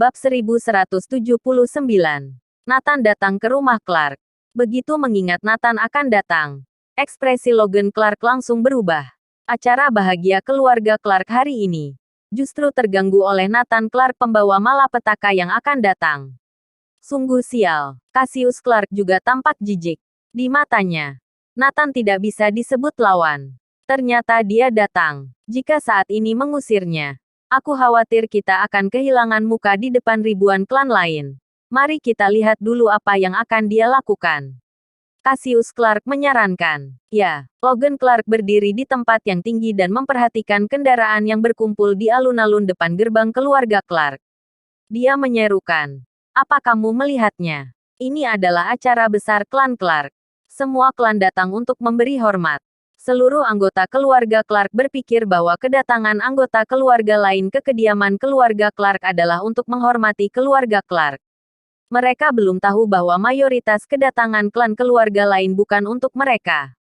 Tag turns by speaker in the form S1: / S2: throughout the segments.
S1: Bab 1179. Nathan datang ke rumah Clark. Begitu mengingat Nathan akan datang, ekspresi Logan Clark langsung berubah. Acara bahagia keluarga Clark hari ini justru terganggu oleh Nathan Clark, pembawa malapetaka yang akan datang. Sungguh sial. Cassius Clark juga tampak jijik. Di matanya, Nathan tidak bisa disebut lawan. Ternyata dia datang. Jika saat ini mengusirnya, aku khawatir kita akan kehilangan muka di depan ribuan klan lain. Mari kita lihat dulu apa yang akan dia lakukan. Cassius Clark menyarankan. Ya, Logan Clark berdiri di tempat yang tinggi dan memperhatikan kendaraan yang berkumpul di alun-alun depan gerbang keluarga Clark. Dia menyerukan. Apa kamu melihatnya? Ini adalah acara besar klan Clark. Semua klan datang untuk memberi hormat. Seluruh anggota keluarga Clark berpikir bahwa kedatangan anggota keluarga lain ke kediaman keluarga Clark adalah untuk menghormati keluarga Clark. Mereka belum tahu bahwa mayoritas kedatangan klan keluarga lain bukan untuk mereka.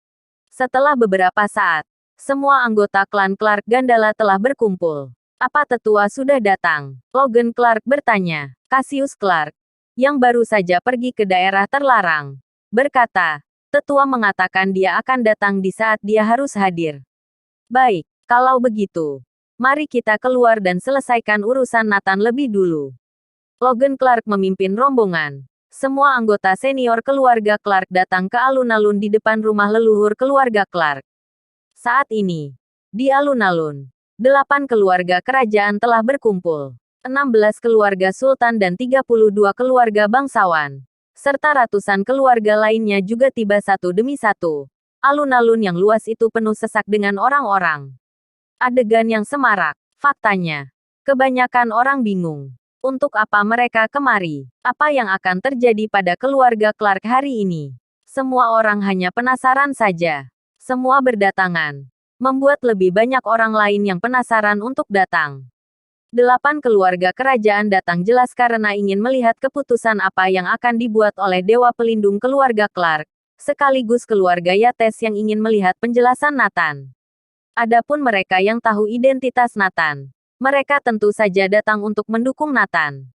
S1: Setelah beberapa saat, semua anggota klan Clark Gandala telah berkumpul. Apa tetua sudah datang? Logan Clark bertanya. Cassius Clark, yang baru saja pergi ke daerah terlarang, berkata, tetua mengatakan dia akan datang di saat dia harus hadir. Baik, kalau begitu, mari kita keluar dan selesaikan urusan Nathan lebih dulu. Logan Clark memimpin rombongan. Semua anggota senior keluarga Clark datang ke alun-alun di depan rumah leluhur keluarga Clark. Saat ini, di alun-alun, 8 keluarga kerajaan telah berkumpul. 16 keluarga sultan dan 32 keluarga bangsawan, serta ratusan keluarga lainnya juga tiba satu demi satu. Alun-alun yang luas itu penuh sesak dengan orang-orang. Adegan yang semarak. Faktanya, kebanyakan orang bingung. Untuk apa mereka kemari? Apa yang akan terjadi pada keluarga Clark hari ini? Semua orang hanya penasaran saja. Semua berdatangan, membuat lebih banyak orang lain yang penasaran untuk datang. 8 keluarga kerajaan datang jelas karena ingin melihat keputusan apa yang akan dibuat oleh Dewa Pelindung keluarga Clark, sekaligus keluarga Yates yang ingin melihat penjelasan Nathan. Adapun mereka yang tahu identitas Nathan, mereka tentu saja datang untuk mendukung Nathan.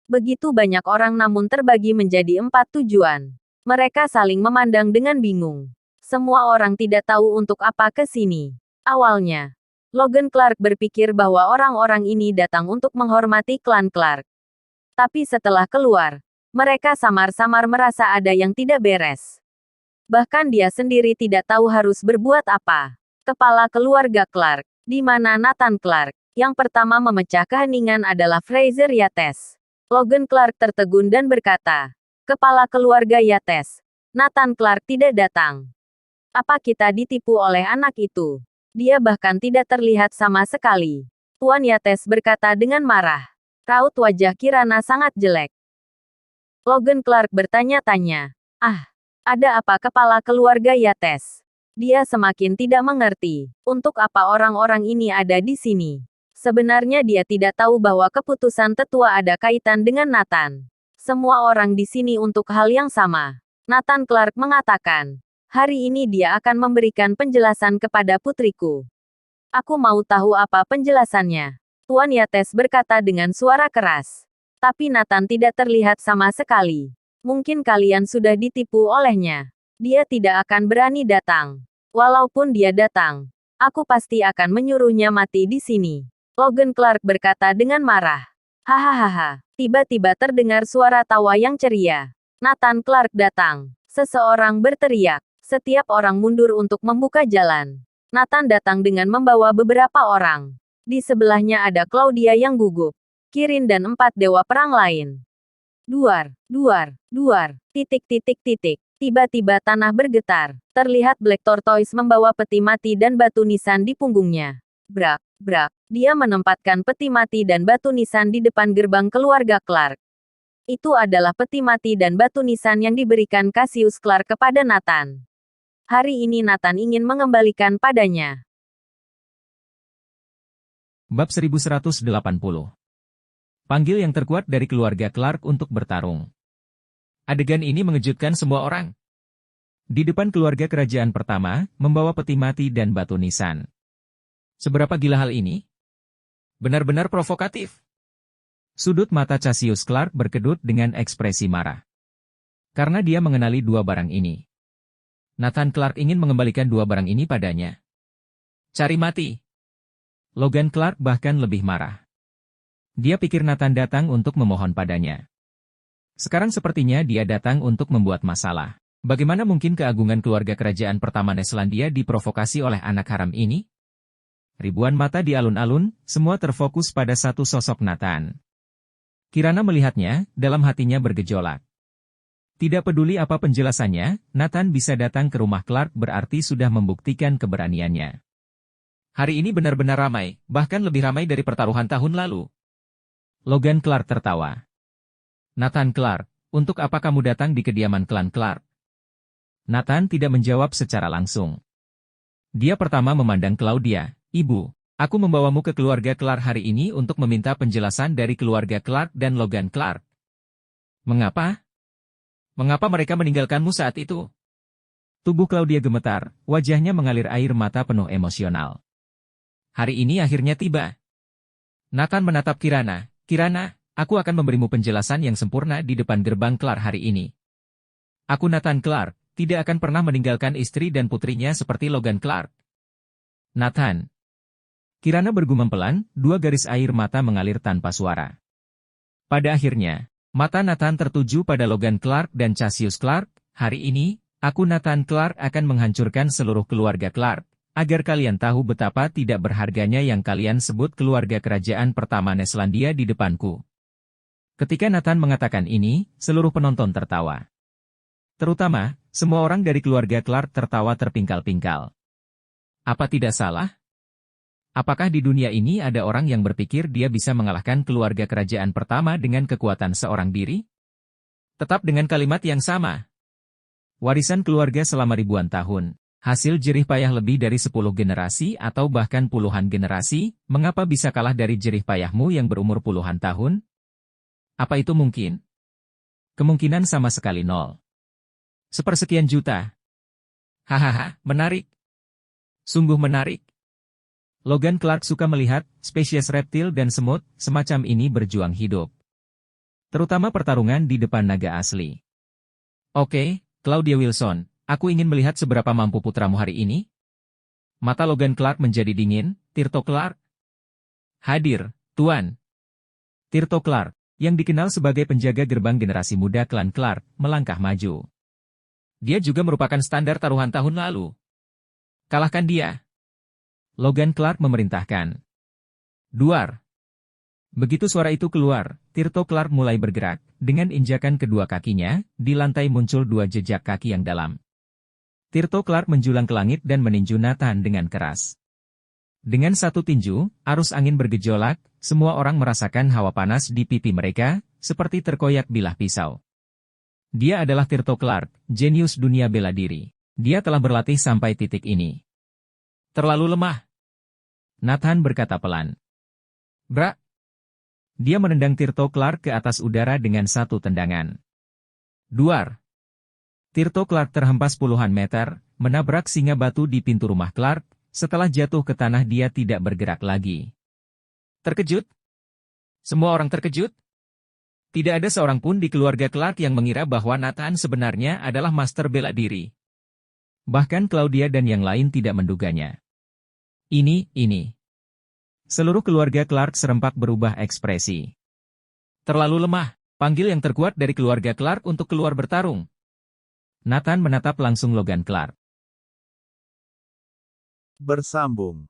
S1: Begitu banyak orang namun terbagi menjadi 4 tujuan. Mereka saling memandang dengan bingung. Semua orang tidak tahu untuk apa ke sini. Awalnya, Logan Clark berpikir bahwa orang-orang ini datang untuk menghormati klan Clark. Tapi setelah keluar, mereka samar-samar merasa ada yang tidak beres. Bahkan dia sendiri tidak tahu harus berbuat apa. Kepala keluarga Clark, di mana Nathan Clark, yang pertama memecah keheningan adalah Fraser Yates. Logan Clark tertegun dan berkata, "Kepala keluarga Yates, Nathan Clark tidak datang. Apa kita ditipu oleh anak itu? Dia bahkan tidak terlihat sama sekali." Tuan Yates berkata dengan marah. Raut wajah Kirana sangat jelek. Logan Clark bertanya-tanya. Ada apa kepala keluarga Yates? Dia semakin tidak mengerti. Untuk apa orang-orang ini ada di sini? Sebenarnya dia tidak tahu bahwa keputusan tetua ada kaitan dengan Nathan. Semua orang di sini untuk hal yang sama. Nathan Clark mengatakan, hari ini dia akan memberikan penjelasan kepada putriku. Aku mau tahu apa penjelasannya. Tuan Yates berkata dengan suara keras. Tapi Nathan tidak terlihat sama sekali. Mungkin kalian sudah ditipu olehnya. Dia tidak akan berani datang. Walaupun dia datang, aku pasti akan menyuruhnya mati di sini. Logan Clark berkata dengan marah. Hahaha. Tiba-tiba terdengar suara tawa yang ceria. Nathan Clark datang. Seseorang berteriak. Setiap orang mundur untuk membuka jalan. Nathan datang dengan membawa beberapa orang. Di sebelahnya ada Claudia yang gugup. Kirin dan 4 dewa perang lain. Duar, duar, duar, titik. Tiba-tiba tanah bergetar. Terlihat Black Tortoise membawa peti mati dan batu nisan di punggungnya. Brak, brak. Dia menempatkan peti mati dan batu nisan di depan gerbang keluarga Clark. Itu adalah peti mati dan batu nisan yang diberikan Cassius Clark kepada Nathan. Hari ini Nathan ingin mengembalikan padanya.
S2: Bab 1180. Panggil yang terkuat dari keluarga Clark untuk bertarung. Adegan ini mengejutkan semua orang. Di depan keluarga kerajaan pertama, membawa peti mati dan batu nisan. Seberapa gila hal ini? Benar-benar provokatif. Sudut mata Cassius Clark berkedut dengan ekspresi marah. Karena dia mengenali dua barang ini. Nathan Clark ingin mengembalikan dua barang ini padanya. Cari mati. Logan Clark bahkan lebih marah. Dia pikir Nathan datang untuk memohon padanya. Sekarang sepertinya dia datang untuk membuat masalah. Bagaimana mungkin keagungan keluarga kerajaan pertama Neselandia diprovokasi oleh anak haram ini? Ribuan mata di alun-alun, semua terfokus pada satu sosok Nathan. Kirana melihatnya, dalam hatinya bergejolak. Tidak peduli apa penjelasannya, Nathan bisa datang ke rumah Clark berarti sudah membuktikan keberaniannya. Hari ini benar-benar ramai, bahkan lebih ramai dari pertaruhan tahun lalu. Logan Clark tertawa. Nathan Clark, untuk apa kamu datang di kediaman klan Clark? Nathan tidak menjawab secara langsung. Dia pertama memandang Claudia. Ibu, aku membawamu ke keluarga Clark hari ini untuk meminta penjelasan dari keluarga Clark dan Logan Clark. Mengapa? Mengapa mereka meninggalkanmu saat itu? Tubuh Claudia gemetar, wajahnya mengalir air mata penuh emosional. Hari ini akhirnya tiba. Nathan menatap Kirana. Kirana, aku akan memberimu penjelasan yang sempurna di depan gerbang Clark hari ini. Aku Nathan Clark, tidak akan pernah meninggalkan istri dan putrinya seperti Logan Clark. Nathan. Kirana bergumam pelan, dua garis air mata mengalir tanpa suara. Pada akhirnya, mata Nathan tertuju pada Logan Clark dan Cassius Clark. Hari ini, aku Nathan Clark akan menghancurkan seluruh keluarga Clark, agar kalian tahu betapa tidak berharganya yang kalian sebut keluarga kerajaan pertama Neselandia di depanku. Ketika Nathan mengatakan ini, seluruh penonton tertawa. Terutama, semua orang dari keluarga Clark tertawa terpingkal-pingkal. Apa tidak salah? Apakah di dunia ini ada orang yang berpikir dia bisa mengalahkan keluarga kerajaan pertama dengan kekuatan seorang diri? Tetap dengan kalimat yang sama. Warisan keluarga selama ribuan tahun, hasil jerih payah lebih dari 10 generasi atau bahkan puluhan generasi, mengapa bisa kalah dari jerih payahmu yang berumur puluhan tahun? Apa itu mungkin? Kemungkinan sama sekali nol. Sepersekian juta. Hahaha, menarik. Sungguh menarik. Logan Clark suka melihat spesies reptil dan semut semacam ini berjuang hidup. Terutama pertarungan di depan naga asli. Oke, Claudia Wilson, aku ingin melihat seberapa mampu putramu hari ini. Mata Logan Clark menjadi dingin. Tirto Clark? Hadir, Tuan. Tirto Clark, yang dikenal sebagai penjaga gerbang generasi muda klan Clark, melangkah maju. Dia juga merupakan standar taruhan tahun lalu. Kalahkan dia. Logan Clark memerintahkan. Duar. Begitu suara itu keluar, Tirto Clark mulai bergerak. Dengan injakan kedua kakinya, di lantai muncul dua jejak kaki yang dalam. Tirto Clark menjulang ke langit dan meninju Nathan dengan keras. Dengan satu tinju, arus angin bergejolak, semua orang merasakan hawa panas di pipi mereka, seperti terkoyak bilah pisau. Dia adalah Tirto Clark, jenius dunia bela diri. Dia telah berlatih sampai titik ini. Terlalu lemah. Nathan berkata pelan. Bra. Dia menendang Tirto Clark ke atas udara dengan satu tendangan. Duar. Tirto Clark terhempas puluhan meter, menabrak singa batu di pintu rumah Clark. Setelah jatuh ke tanah dia tidak bergerak lagi. Terkejut? Semua orang terkejut? Tidak ada seorang pun di keluarga Clark yang mengira bahwa Nathan sebenarnya adalah master bela diri. Bahkan Claudia dan yang lain tidak menduganya. Ini. Seluruh keluarga Clark serempak berubah ekspresi. Terlalu lemah, panggil yang terkuat dari keluarga Clark untuk keluar bertarung. Nathan menatap langsung Logan Clark.
S3: Bersambung.